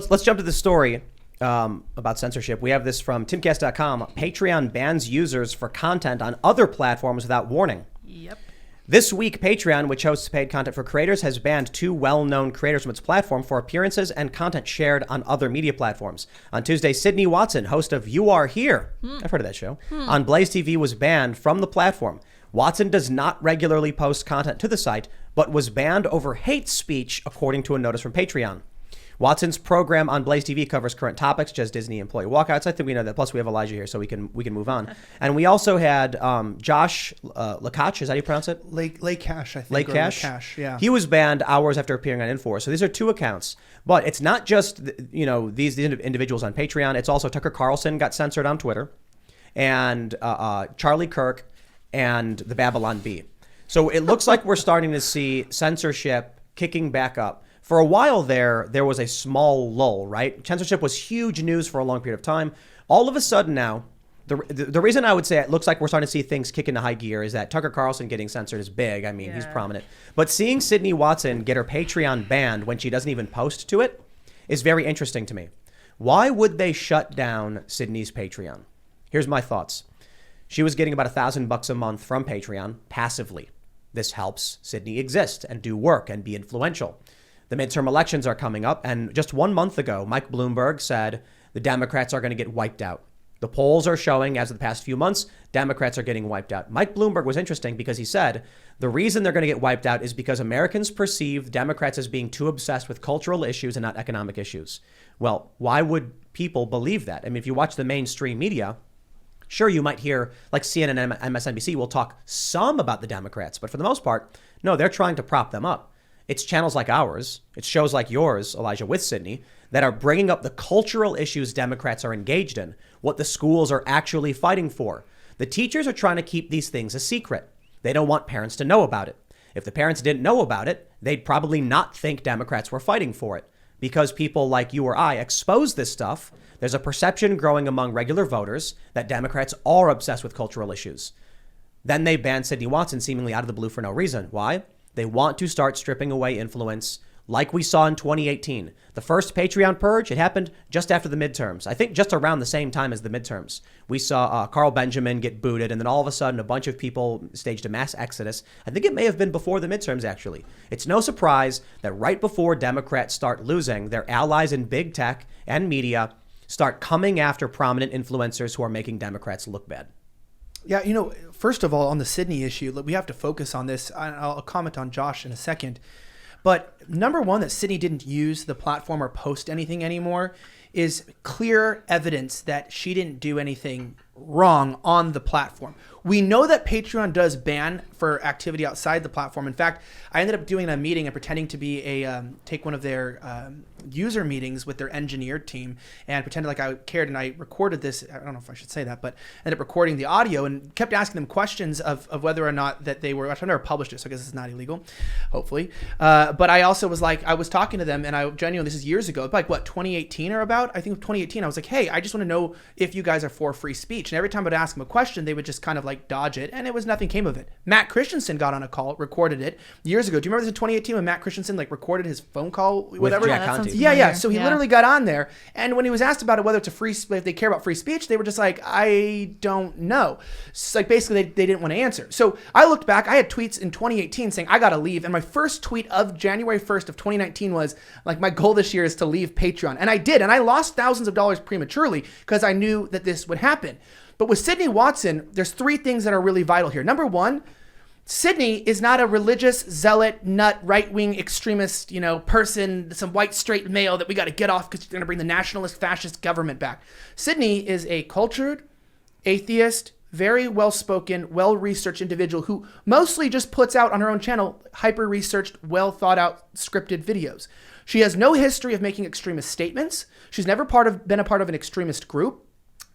let's jump to the story about censorship. We have this from Timcast.com. Patreon bans users for content on other platforms without warning. Yep. This week, Patreon, which hosts paid content for creators, has banned 2 well-known creators from its platform for appearances and content shared on other media platforms. On Tuesday, Sydney Watson, host of You Are Here, I've heard of that show, on Blaze TV was banned from the platform. Watson does not regularly post content to the site, but was banned over hate speech, according to a notice from Patreon. Watson's program on Blaze TV covers current topics, such as Disney employee walkouts. I think we know that. Plus, we have Elijah here, so we can move on. And we also had Josh Lakash. Is that how you pronounce it? Lake Cash, I think. Lake Cash? Cash, yeah. He was banned hours after appearing on Infor. So these are 2 accounts. But it's not just these individuals on Patreon. It's also Tucker Carlson got censored on Twitter, and Charlie Kirk, and the Babylon Bee. So it looks like we're starting to see censorship kicking back up. For a while there was a small lull, right? Censorship was huge news for a long period of time. All of a sudden now, the reason I would say it looks like we're starting to see things kick into high gear is that Tucker Carlson getting censored is big. I mean, he's prominent. But seeing Sydney Watson get her Patreon banned when she doesn't even post to it is very interesting to me. Why would they shut down Sydney's Patreon? Here's my thoughts. She was getting about $1,000 a month from Patreon passively. This helps Sydney exist and do work and be influential. The midterm elections are coming up, and just 1 month ago, Mike Bloomberg said the Democrats are going to get wiped out. The polls are showing, as of the past few months, Democrats are getting wiped out. Mike Bloomberg was interesting because he said the reason they're going to get wiped out is because Americans perceive Democrats as being too obsessed with cultural issues and not economic issues. Well, why would people believe that? I mean, if you watch the mainstream media, sure, you might hear like CNN and MSNBC will talk some about the Democrats, but for the most part, no, they're trying to prop them up. It's channels like ours, it's shows like yours, Elijah, with Sydney, that are bringing up the cultural issues Democrats are engaged in, what the schools are actually fighting for. The teachers are trying to keep these things a secret. They don't want parents to know about it. If the parents didn't know about it, they'd probably not think Democrats were fighting for it. Because people like you or I expose this stuff, there's a perception growing among regular voters that Democrats are obsessed with cultural issues. Then they banned Sydney Watson seemingly out of the blue for no reason. Why? They want to start stripping away influence like we saw in 2018. The first Patreon purge, it happened just after the midterms. I think just around the same time as the midterms. We saw Carl Benjamin get booted, and then all of a sudden a bunch of people staged a mass exodus. I think it may have been before the midterms, actually. It's no surprise that right before Democrats start losing, their allies in big tech and media start coming after prominent influencers who are making Democrats look bad. Yeah, first of all, on the Sydney issue, we have to focus on this. I'll comment on Josh in a second. But number one, that Sydney didn't use the platform or post anything anymore is clear evidence that she didn't do anything wrong on the platform. We know that Patreon does ban for activity outside the platform. In fact, I ended up doing a meeting and pretending to be take one of their user meetings with their engineer team and pretended like I cared, and I recorded this. I don't know if I should say that, but ended up recording the audio and kept asking them questions of whether or not that they were. I've never published it, so I guess it's not illegal, hopefully. But I also was like, I was talking to them, and I genuinely, this is years ago, like what, 2018 or about? I think 2018. I was like, hey, I just want to know if you guys are for free speech. And every time I'd ask them a question, they would just kind of like dodge it, and nothing came of it. Matt Christensen got on a call, recorded it years ago. Do you remember this in 2018 when Matt Christensen like recorded his phone call, whatever? Jack Conte. Yeah. So he literally got on there, and when he was asked about it, whether it's if they care about free speech, they were just like, I don't know. So like basically they didn't want to answer. So I looked back. I had tweets in 2018 saying I gotta leave, and my first tweet of January 1st of 2019 was like, my goal this year is to leave Patreon, and I did, and I lost thousands of dollars prematurely because I knew that this would happen. But with Sydney Watson, there's 3 things that are really vital here. Number one, Sydney is not a religious zealot, nut, right-wing extremist, person, some white straight male that we got to get off because you're going to bring the nationalist fascist government back. Sydney is a cultured, atheist, very well-spoken, well-researched individual who mostly just puts out on her own channel hyper-researched, well-thought-out scripted videos. She has no history of making extremist statements. She's never been a part of an extremist group.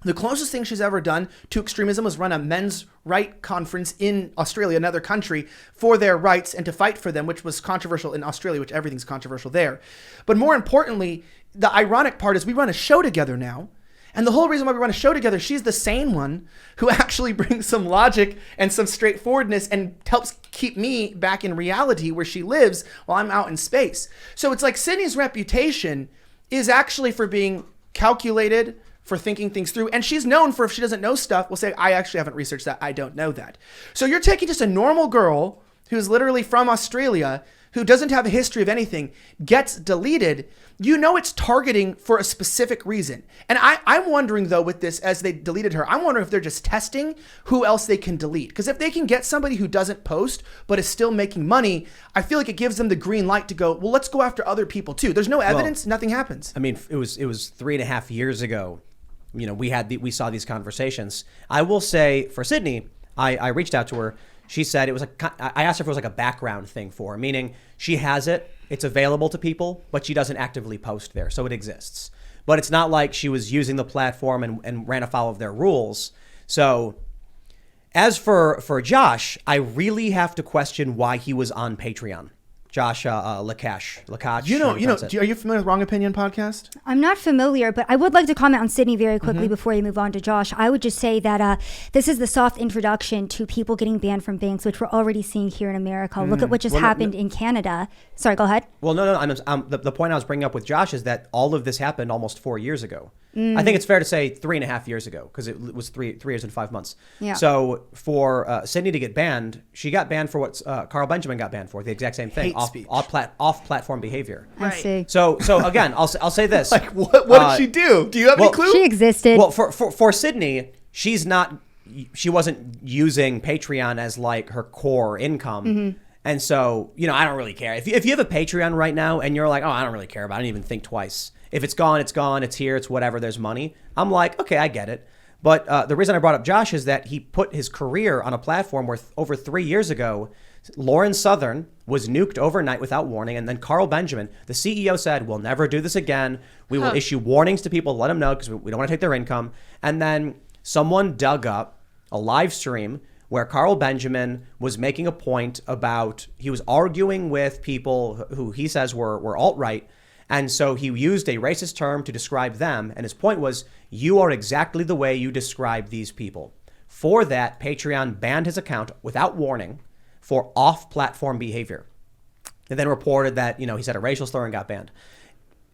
The closest thing she's ever done to extremism was run a men's right conference in Australia, another country, for their rights and to fight for them, which was controversial in Australia, which everything's controversial there. But more importantly, the ironic part is we run a show together now. And the whole reason why we run a show together, she's the sane one who actually brings some logic and some straightforwardness and helps keep me back in reality where she lives while I'm out in space. So it's like Sydney's reputation is actually for being calculated, for thinking things through. And she's known for, if she doesn't know stuff, will say, I actually haven't researched that. I don't know that. So you're taking just a normal girl who's literally from Australia, who doesn't have a history of anything, gets deleted. You know it's targeting for a specific reason. And I'm wondering, though, with this, as they deleted her, I'm wondering if they're just testing who else they can delete. Because if they can get somebody who doesn't post but is still making money, I feel like it gives them the green light to go, well, let's go after other people, too. There's no evidence. Nothing happens. I mean, it was 3.5 years ago. You know, we saw these conversations. I will say for Sydney, I reached out to her. She said it was I asked her if it was like a background thing for her, meaning she has it, it's available to people, but she doesn't actively post there. So it exists. But it's not like she was using the platform and ran afoul of their rules. So as for Josh, I really have to question why he was on Patreon. Josh Lakash. Are you familiar with Wrong Opinion podcast? I'm not familiar, but I would like to comment on Sydney very quickly before you move on to Josh. I would just say that this is the soft introduction to people getting banned from banks, which we're already seeing here in America. Look at what just happened in Canada. Sorry, go ahead. Well, no. The point I was bringing up with Josh is that all of this happened almost 4 years ago. I think it's fair to say 3.5 years ago, because it was 3 years and 5 months. Yeah. So for Sydney to get banned, she got banned for what Carl Benjamin got banned for, the exact same thing, off-platform behavior. I see. So again, I'll say this. Like, what did she do? Do you have any clue? She existed. Well, for Sydney, she wasn't using Patreon as like her core income. And so, I don't really care. If you have a Patreon right now and you're like, oh, I don't really care about it, I don't even think twice. If it's gone, it's gone. It's here. It's whatever. There's money. I'm like, okay, I get it. But the reason I brought up Josh is that he put his career on a platform where over 3 years ago, Lauren Southern was nuked overnight without warning. And then Carl Benjamin, the CEO, said, we'll never do this again. We will issue warnings to people, let them know, because we don't want to take their income. And then someone dug up a live stream where Carl Benjamin was making a point about, he was arguing with people who he says were alt-right. And so he used a racist term to describe them. And his point was, you are exactly the way you describe these people. For that, Patreon banned his account without warning for off-platform behavior. And then reported that, he said a racial slur and got banned.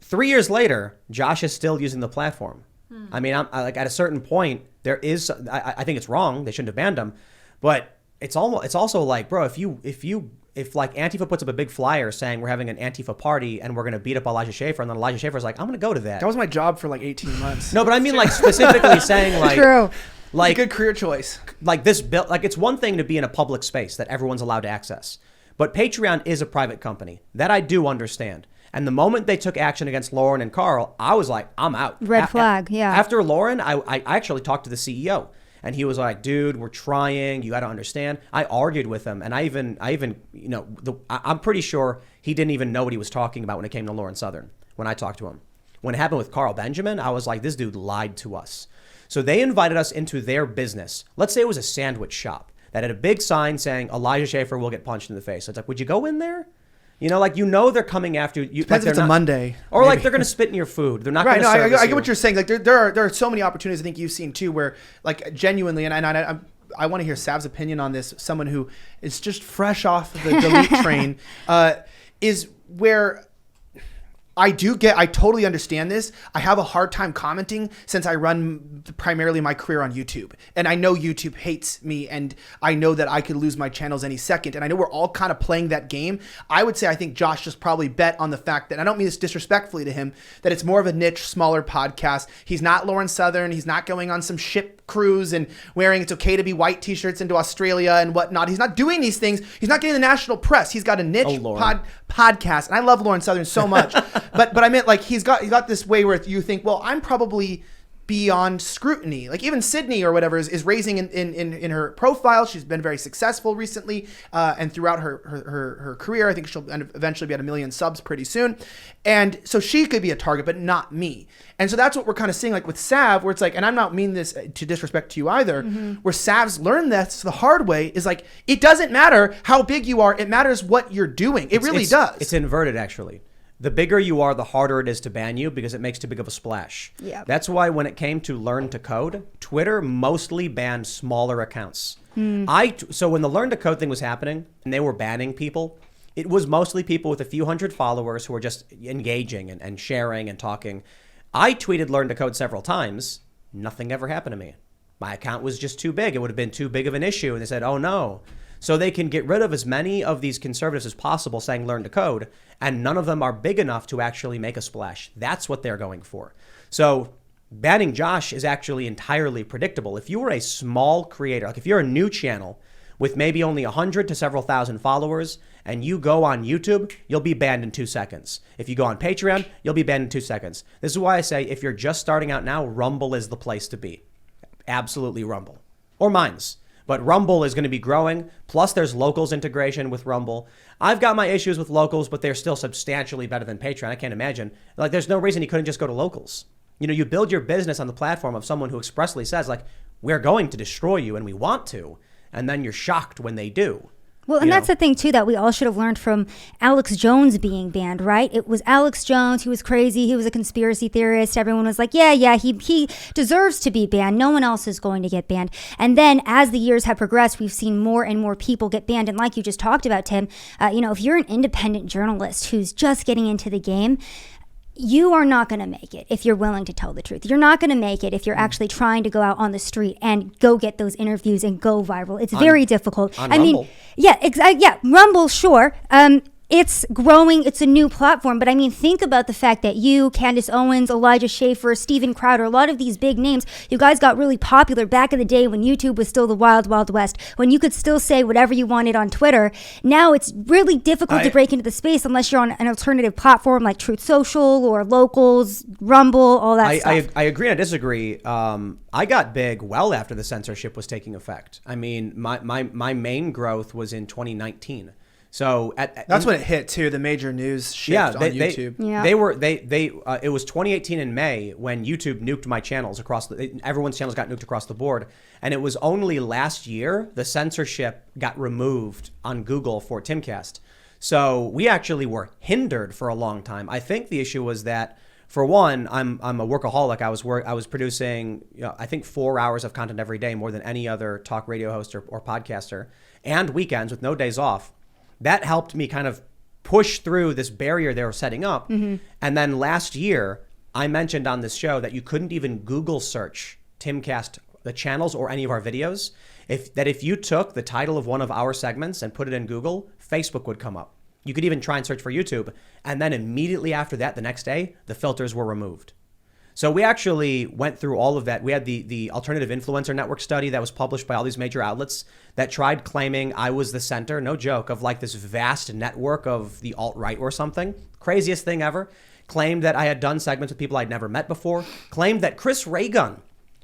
3 years later, Josh is still using the platform. I mean, I'm like, at a certain point, there is, I think it's wrong. They shouldn't have banned him. But it's also like, bro, if like Antifa puts up a big flyer saying we're having an Antifa party and we're going to beat up Elijah Schaffer, and then Elijah Schaffer's like, I'm going to go to that. That was my job for like 18 months. No, but I mean like specifically saying like, True. Like good career choice. Like this bill, like it's one thing to be in a public space that everyone's allowed to access, but Patreon is a private company. That I do understand. And the moment they took action against Lauren and Carl, I was like, I'm out. Red flag, yeah. After Lauren, I actually talked to the CEO. And he was like, dude, we're trying. You got to understand. I argued with him. And I'm pretty sure he didn't even know what he was talking about when it came to Lauren Southern when I talked to him. When it happened with Carl Benjamin, I was like, this dude lied to us. So they invited us into their business. Let's say it was a sandwich shop that had a big sign saying Elijah Schaffer will get punched in the face. So it's like, would you go in there? They're coming after you. Depends if it's a Monday. Or maybe. Like they're going to spit in your food. They're not going to service you. I get what you're saying. Like there are so many opportunities I think you've seen too where like genuinely, and I want to hear Sav's opinion on this. Someone who is just fresh off the delete train is where I totally understand this. I have a hard time commenting since I run primarily my career on YouTube. And I know YouTube hates me, and I know that I could lose my channels any second. And I know we're all kind of playing that game. I would say I think Josh just probably bet on the fact that, and I don't mean this disrespectfully to him, that it's more of a niche, smaller podcast. He's not Lauren Southern. He's not going on some ship cruise and wearing it's okay to be white t-shirts into Australia and whatnot. He's not doing these things. He's not getting the national press. He's got a niche podcast. And I love Lauren Southern so much. But I meant like he's got this way where you think, well, I'm probably beyond scrutiny. Like even Sydney or whatever is raising in her profile. She's been very successful recently and throughout her career. I think she'll eventually be at 1 million subs pretty soon. And so she could be a target, but not me. And so that's what we're kind of seeing like with Sav, where it's like, and I'm not meaning this to disrespect to you either, where Sav's learned this the hard way is like, it doesn't matter how big you are. It matters what you're doing. It really does. It's inverted actually. The bigger you are, the harder it is to ban you because it makes too big of a splash. Yeah. That's why when it came to Learn to Code, Twitter mostly banned smaller accounts. So when the Learn to Code thing was happening and they were banning people, it was mostly people with a few hundred followers who were just engaging and sharing and talking. I tweeted Learn to Code several times. Nothing ever happened to me. My account was just too big. It would have been too big of an issue. And they said, oh no. So they can get rid of as many of these conservatives as possible saying Learn to Code, and none of them are big enough to actually make a splash. That's what they're going for. So banning Josh is actually entirely predictable. If you were a small creator, like if you're a new channel with maybe only 100 to several thousand followers, and you go on YouTube, you'll be banned in 2 seconds. If you go on Patreon, you'll be banned in 2 seconds. This is why I say if you're just starting out now, Rumble is the place to be. Absolutely Rumble. Or Minds. But Rumble is going to be growing. Plus, there's Locals integration with Rumble. I've got my issues with Locals, but they're still substantially better than Patreon. I can't imagine. Like, there's no reason you couldn't just go to Locals. You know, you build your business on the platform of someone who expressly says, like, we're going to destroy you and we want to. And then you're shocked when they do. Well, and that's the thing, too, that we all should have learned from Alex Jones being banned, right? It was Alex Jones. He was crazy. He was a conspiracy theorist. Everyone was like, yeah, he deserves to be banned. No one else is going to get banned. And then as the years have progressed, we've seen more and more people get banned. And like you just talked about, Tim, if you're an independent journalist who's just getting into the game, you are not going to make it if you're willing to tell the truth. You're not going to make it if you're actually trying to go out on the street and go get those interviews and go viral. It's very difficult. I mean, Rumble, sure. It's growing. It's a new platform. But I mean, think about the fact that you, Candace Owens, Elijah Schaffer, Steven Crowder, a lot of these big names, you guys got really popular back in the day when YouTube was still the wild, wild west, when you could still say whatever you wanted on Twitter. Now it's really difficult to break into the space unless you're on an alternative platform like Truth Social or Locals, Rumble, all that stuff. I agree and I disagree. I got big well after the censorship was taking effect. I mean, my main growth was in 2019. So that's when it hit too. The major news shift on YouTube. It was 2018 in May when YouTube nuked my channels everyone's channels got nuked across the board. And it was only last year the censorship got removed on Google for Timcast. So we actually were hindered for a long time. I think the issue was that, for one, I'm a workaholic. I was producing, I think 4 hours of content every day, more than any other talk radio host or podcaster, and weekends with no days off. That helped me kind of push through this barrier they were setting up. Mm-hmm. And then last year, I mentioned on this show that you couldn't even Google search Timcast, the channels, or any of our videos. If you took the title of one of our segments and put it in Google, Facebook would come up. You could even try and search for YouTube. And then immediately after that, the next day, the filters were removed. So we actually went through all of that. We had the Alternative Influencer Network study that was published by all these major outlets that tried claiming I was the center, no joke, of like this vast network of the alt-right or something. Craziest thing ever. Claimed that I had done segments with people I'd never met before. Claimed that Chris Reagan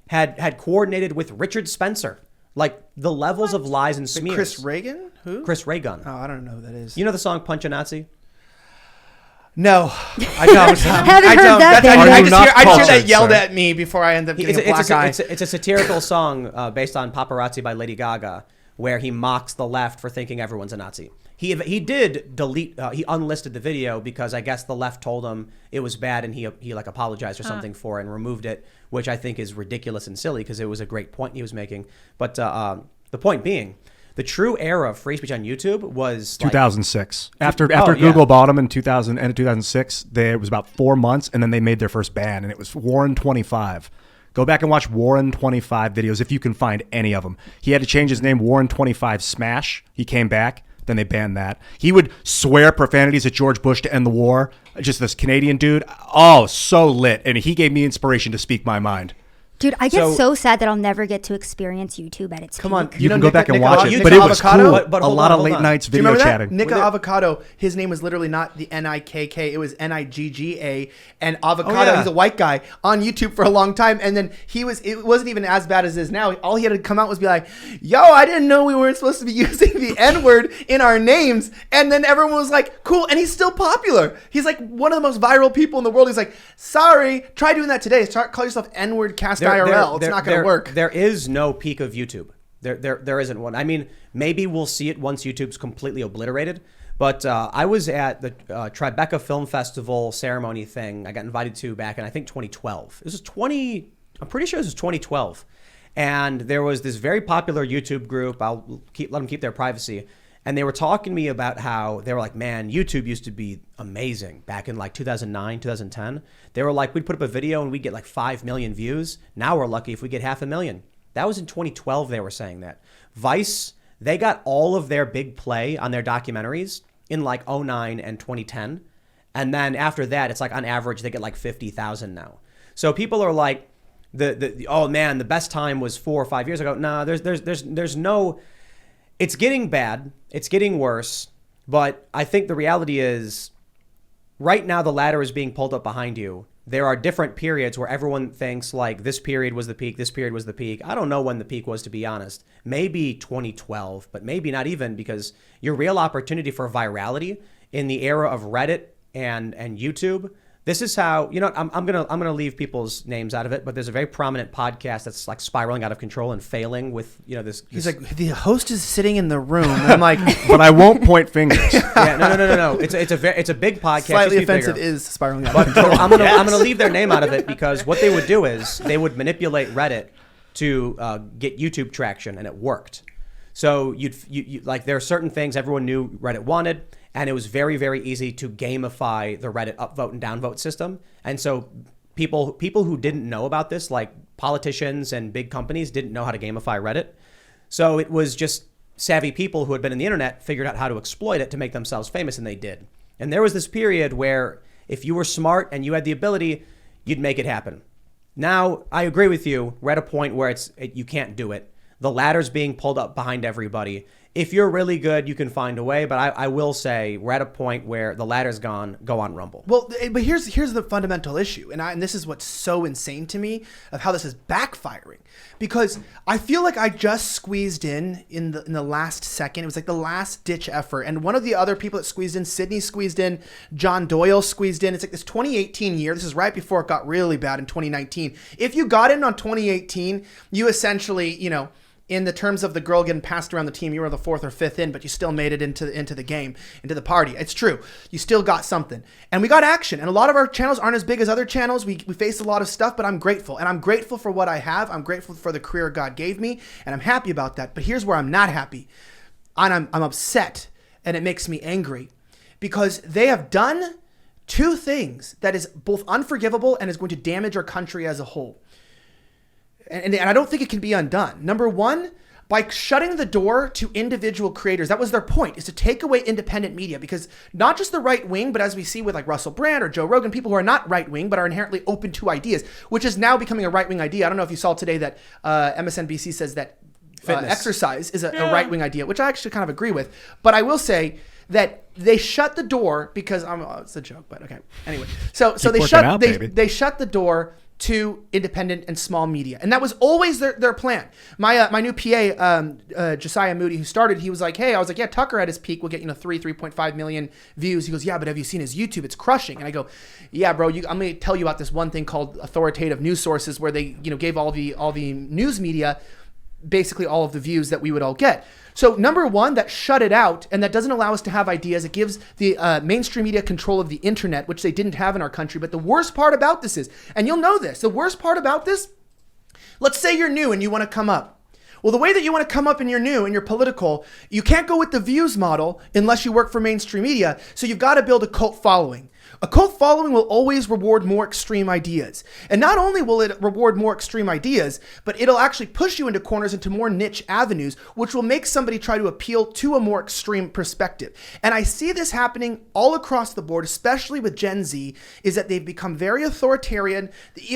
had coordinated with Richard Spencer. Like the levels of lies and smears. Chris Reagan? Who? Chris Reagan. Oh, I don't know who that is. You know the song Punch a Nazi? No, I don't. Haven't heard that. I just hear that yelled at me before I end up getting a black eye. It's a satirical song based on Paparazzi by Lady Gaga, where he mocks the left for thinking everyone's a Nazi. He did delete, he unlisted the video because I guess the left told him it was bad and he like apologized or something for it and removed it, which I think is ridiculous and silly because it was a great point he was making. But the point being, the true era of free speech on YouTube was 2006. After Google bought them in 2006, it was about 4 months, and then they made their first ban, and it was Warren 25. Go back and watch Warren 25 videos if you can find any of them. He had to change his name, Warren 25 Smash. He came back, then they banned that. He would swear profanities at George Bush to end the war. Just this Canadian dude. Oh, so lit. And he gave me inspiration to speak my mind. Dude, I get so sad that I'll never get to experience YouTube at its peak. Come on. You can go back and watch it. But it was cool. But a lot of late nights video chatting. Nika Avocado, his name was literally not the Nikk. It was Nigga. And Avocado, he's a white guy on YouTube for a long time. And then it wasn't even as bad as it is now. All he had to come out was be like, yo, I didn't know we weren't supposed to be using the N-word in our names. And then everyone was like, cool. And he's still popular. He's like one of the most viral people in the world. He's like, sorry, try doing that today. Call yourself N-word cast IRL. It's not going to work. There is no peak of YouTube. There isn't one. I mean, maybe we'll see it once YouTube's completely obliterated. But I was at the Tribeca Film Festival ceremony thing I got invited to back in, I think, 2012. I'm pretty sure this was 2012. And there was this very popular YouTube group. Let them keep their privacy. And they were talking to me about how they were like, man, YouTube used to be amazing back in like 2009, 2010. They were like, we'd put up a video and we'd get like 5 million views. Now we're lucky if we get 500,000. That was in 2012 they were saying that. Vice, they got all of their big play on their documentaries in like 2009 and 2010. And then after that, it's like on average, they get like 50,000 now. So people are like, oh man, the best time was 4 or 5 years ago. No, there's no... It's getting bad. It's getting worse. But I think the reality is right now the ladder is being pulled up behind you. There are different periods where everyone thinks like this period was the peak. This period was the peak. I don't know when the peak was, to be honest. Maybe 2012, but maybe not even, because your real opportunity for virality in the era of Reddit and YouTube. This is how, you know, I'm gonna leave people's names out of it, but there's a very prominent podcast that's like spiraling out of control and failing with, you know, this. He's like, the host is sitting in the room. And I'm like, but I won't point fingers. Yeah, no. It's a big podcast. Slightly just be offensive bigger. is spiraling out of But control. I'm gonna leave their name out of it, because what they would do is they would manipulate Reddit to get YouTube traction, and it worked. So you like, there are certain things everyone knew Reddit wanted. And it was very, very easy to gamify the Reddit upvote and downvote system. And so people who didn't know about this, like politicians and big companies, didn't know how to gamify Reddit. So it was just savvy people who had been in the internet figured out how to exploit it to make themselves famous, and they did. And there was this period where if you were smart and you had the ability, you'd make it happen. Now, I agree with you. We're at a point where you can't do it. The ladder's being pulled up behind everybody. If you're really good, you can find a way. But I will say we're at a point where the ladder's gone. Go on Rumble. Well, but here's the fundamental issue, and this is what's so insane to me of how this is backfiring, because I feel like I just squeezed in the last second. It was like the last ditch effort, and one of the other people that squeezed in, Sydney squeezed in, John Doyle squeezed in. It's like this 2018 year. This is right before it got really bad in 2019. If you got in on 2018, you essentially, you know, in the terms of the girl getting passed around the team, you were the 4th or 5th in, but you still made it into the game, into the party. It's true. You still got something. And we got action. And a lot of our channels aren't as big as other channels. We face a lot of stuff, but I'm grateful. And I'm grateful for what I have. I'm grateful for the career God gave me. And I'm happy about that. But here's where I'm not happy. And I'm upset. And it makes me angry. Because they have done two things that is both unforgivable and is going to damage our country as a whole. And I don't think it can be undone. Number one, by shutting the door to individual creators, that was their point, is to take away independent media, because not just the right wing, but as we see with like Russell Brand or Joe Rogan, people who are not right wing, but are inherently open to ideas, which is now becoming a right wing idea. I don't know if you saw today that MSNBC says that exercise is a right wing idea, which I actually kind of agree with. But I will say that they shut the door because it's a joke, but okay. Anyway, so they shut the door to independent and small media. And that was always their plan. My new PA, Josiah Moody, who started, he was like, hey, I was like, yeah, Tucker at his peak will get, 3.5 million views. He goes, yeah, but have you seen his YouTube? It's crushing. And I go, yeah, bro, I'm going to tell you about this one thing called authoritative news sources, where they, gave all the news media basically all of the views that we would all get. So number one, that shut it out, and that doesn't allow us to have ideas. It gives the mainstream media control of the internet, which they didn't have in our country. But the worst part about this is, and you'll know this, the worst part about this, let's say you're new and you want to come up. Well, the way that you want to come up and you're new and you're political, you can't go with the views model unless you work for mainstream media. So you've got to build a cult following. A cult following will always reward more extreme ideas. And not only will it reward more extreme ideas, but it'll actually push you into corners, into more niche avenues, which will make somebody try to appeal to a more extreme perspective. And I see this happening all across the board, especially with Gen Z, is that they've become very authoritarian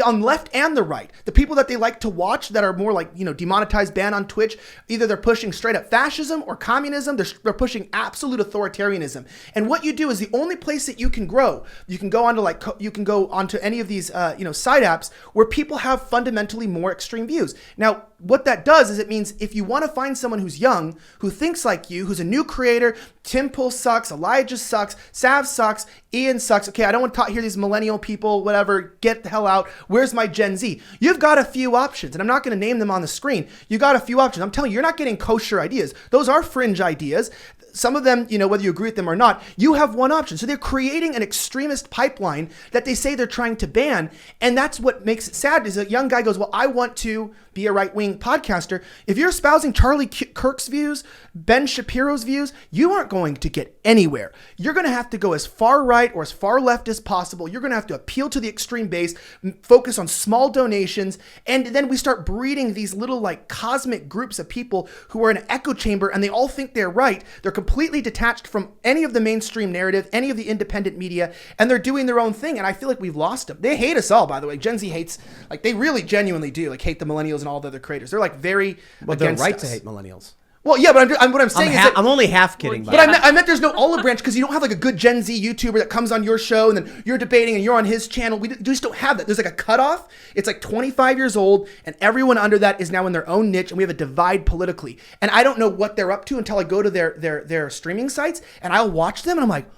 on left and the right. The people that they like to watch that are more like, demonetized, banned on Twitch, either they're pushing straight up fascism or communism, they're pushing absolute authoritarianism. And what you do is the only place that you can grow. You can go onto any of these side apps where people have fundamentally more extreme views. Now, what that does is it means if you want to find someone who's young, who thinks like you, who's a new creator, Tim Pool sucks, Elijah sucks, Sav sucks, Ian sucks. Okay, I don't want to hear these millennial people, whatever, get the hell out. Where's my Gen Z? You've got a few options, and I'm not going to name them on the screen. You got a few options. I'm telling you, you're not getting kosher ideas. Those are fringe ideas. Some of them, whether you agree with them or not, you have one option. So they're creating an extremist pipeline that they say they're trying to ban. And that's what makes it sad, is a young guy goes, well, I want to be a right-wing podcaster. If you're espousing Charlie Kirk's views, Ben Shapiro's views, you aren't going to get anywhere. You're going to have to go as far right or as far left as possible. You're going to have to appeal to the extreme base, focus on small donations, and then we start breeding these little like cosmic groups of people who are in an echo chamber and they all think they're right. They're completely detached from any of the mainstream narrative, any of the independent media, and they're doing their own thing. And I feel like we've lost them. They hate us all, by the way. Gen Z hates, like they really genuinely do, like hate the millennials and all the other creators. They're like very Well, they're against right us. to hate millennials. Well, yeah, but what I'm saying is that, I'm only half kidding. but I meant there's no olive branch because you don't have like a good Gen Z YouTuber that comes on your show and then you're debating and you're on his channel. We just don't have that. There's like a cutoff. It's like 25 years old and everyone under that is now in their own niche and we have a divide politically. And I don't know what they're up to until I go to their streaming sites and I'll watch them and I'm like,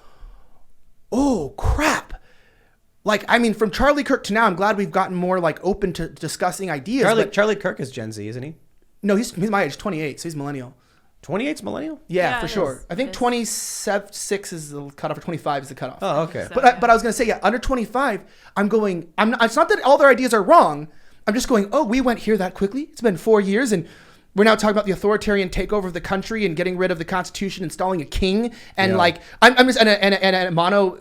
oh crap. Like, I mean, from Charlie Kirk to now, I'm glad we've gotten more like open to discussing ideas. Charlie Kirk is Gen Z, isn't he? No, he's my age, 28, so he's millennial. 28's millennial? Yeah, for sure. I think 26 is the cutoff, or 25 is the cutoff. Oh, okay. So, but I was going to say, yeah, under 25, it's not that all their ideas are wrong. I'm just going, oh, we went here that quickly. It's been 4 years and we're now talking about the authoritarian takeover of the country and getting rid of the Constitution, installing a king. And like, I'm just in a mono,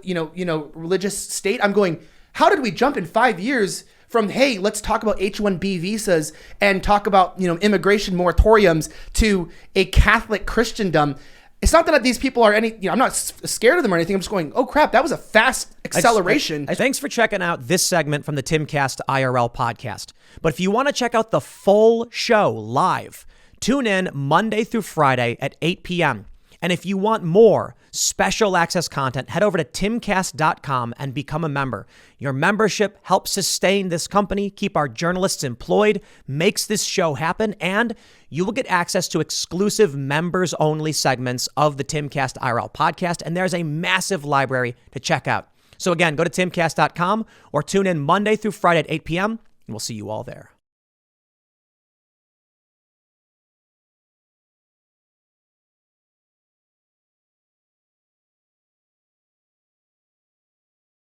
religious state. I'm going, how did we jump in 5 years from, hey, let's talk about H-1B visas and talk about, immigration moratoriums to a Catholic Christendom? It's not that these people are I'm not scared of them or anything. I'm just going, oh crap, that was a fast acceleration. Thanks for checking out this segment from the Timcast IRL podcast. But if you want to check out the full show live, tune in Monday through Friday at 8 p.m. And if you want more special access content, head over to timcast.com and become a member. Your membership helps sustain this company, keep our journalists employed, makes this show happen, and you will get access to exclusive members-only segments of the Timcast IRL podcast, and there's a massive library to check out. So again, go to timcast.com or tune in Monday through Friday at 8 p.m., and we'll see you all there.